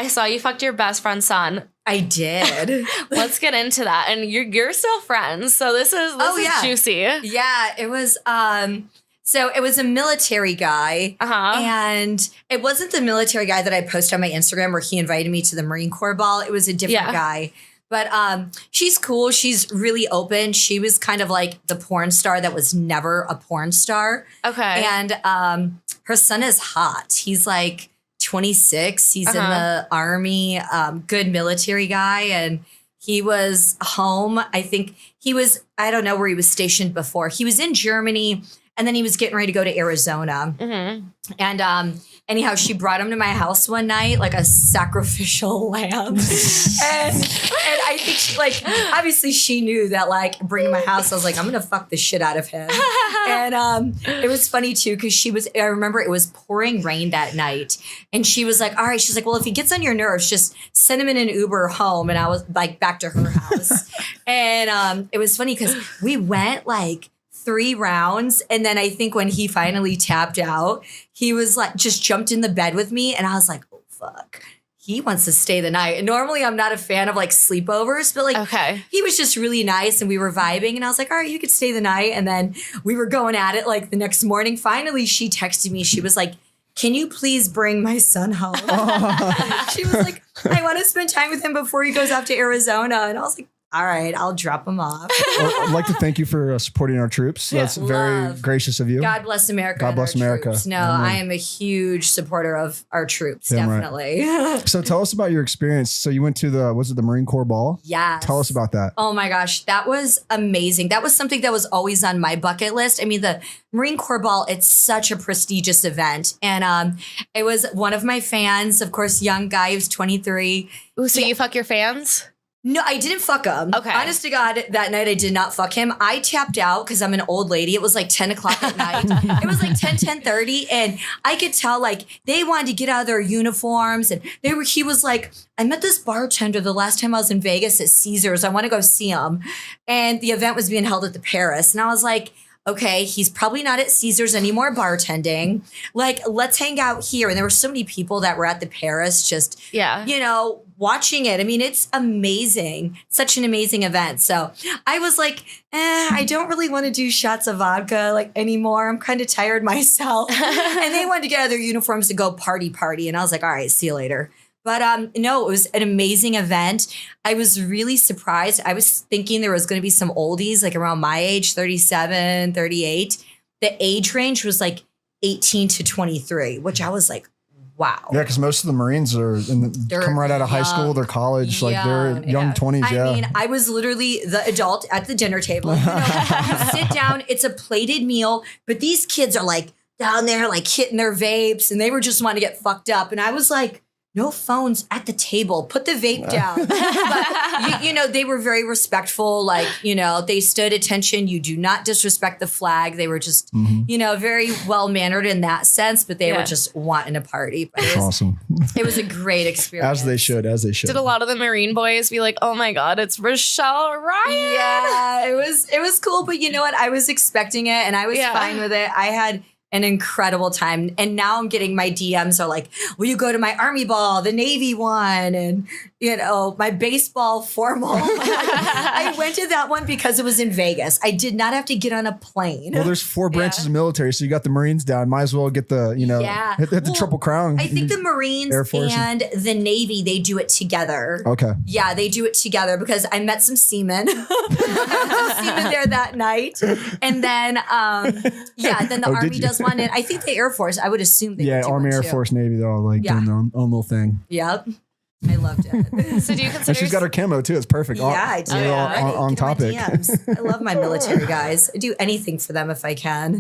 I saw you fucked your best friend's son. I did. Let's get into that. And you're still friends. So this is juicy. Yeah, it was so it was a military guy. And it wasn't the military guy that I posted on my Instagram where he invited me to the Marine Corps ball. It was a different guy. But she's cool. She's really open. She was kind of like the porn star that was never a porn star. Okay. And her son is hot. He's like 26. He's in the Army, good military guy. And he was home. I think I don't know where he was stationed before. He was in Germany and then he was getting ready to go to Arizona. And anyhow, she brought him to my house one night, like a sacrificial lamb. and I think she, like, obviously she knew that, like, bringing my house, I was like, I'm going to fuck the shit out of him. And it was funny too, because I remember it was pouring rain that night. And she was like, all right, she's like, well, if he gets on your nerves, just send him in an Uber home. And I was like, back to her house. And it was funny because we went like 3 rounds. And then I think when he finally tapped out, he was like, just jumped in the bed with me. And I was like, oh, fuck. He wants to stay the night. And normally I'm not a fan of like sleepovers, but like he was just really nice and we were vibing. And I was like, all right, you could stay the night. And then we were going at it like the next morning. Finally, she texted me. She was like, can you please bring my son home? She was like, I want to spend time with him before he goes off to Arizona. And I was like, all right, I'll drop him off. Well, I'd like to thank you for supporting our troops. That's very gracious of you. God bless America. God bless America. Troops. No, I am a huge supporter of our troops, definitely. Right. So tell us about your experience. So you went to the Marine Corps ball? Yes. Tell us about that. Oh my gosh, that was amazing. That was something that was always on my bucket list. I mean, the Marine Corps ball, it's such a prestigious event. And it was one of my fans, of course, young guy, he was 23. Ooh, so you fuck your fans? No, I didn't fuck him. Okay. Honest to God, that night I did not fuck him. I tapped out because I'm an old lady. It was like 10 o'clock at night. It was like 10:30. And I could tell like they wanted to get out of their uniforms. And he was like, I met this bartender the last time I was in Vegas at Caesars. I want to go see him. And the event was being held at the Paris. And I was like, okay, he's probably not at Caesars anymore bartending. Like, let's hang out here. And there were so many people that were at the Paris just, watching it. I mean, it's amazing. Such an amazing event. So I was like, I don't really want to do shots of vodka like anymore. I'm kind of tired myself. And they wanted to get out of their uniforms to go party. And I was like, all right, see you later. But no, it was an amazing event. I was really surprised. I was thinking there was going to be some oldies like around my age, 37, 38. The age range was like 18 to 23, which I was like, wow. Yeah, because most of the Marines come right out of high school, they're college, like they're young 20s. I mean, I was literally the adult at the dinner table. You sit down, it's a plated meal, but these kids are like down there, like hitting their vapes, and they were just wanting to get fucked up. And I was like, no phones at the table. Put the vape down. But, they were very respectful. Like, they stood attention. You do not disrespect the flag. They were just, very well-mannered in that sense, but they were just wanting to party. But awesome. It was a great experience. As they should. Did a lot of the Marine boys be like, oh my God, it's Richelle-Ryan? Yeah, it was cool. But you know what? I was expecting it and I was fine with it. I had an incredible time. And now I'm getting my DMs are like, will you go to my Army ball, the Navy one, and, my baseball formal. I went to that one because it was in Vegas. I did not have to get on a plane. Well, there's 4 branches of military, so you got the Marines down. Might as well get the, hit the Triple Crown. I think the Marines and the Navy, they do it together. Okay. Yeah, they do it together because I met some seamen. Seamen there that night. And then, then the Army does one. And I think the Air Force, I would assume they would do Army, one Air too. Force, Navy, they're all like doing their own little thing. Yep. I loved it. So do you consider... And she's got her camo too. It's perfect. Yeah, I do. On topic. I love my military guys. I do anything for them if I can.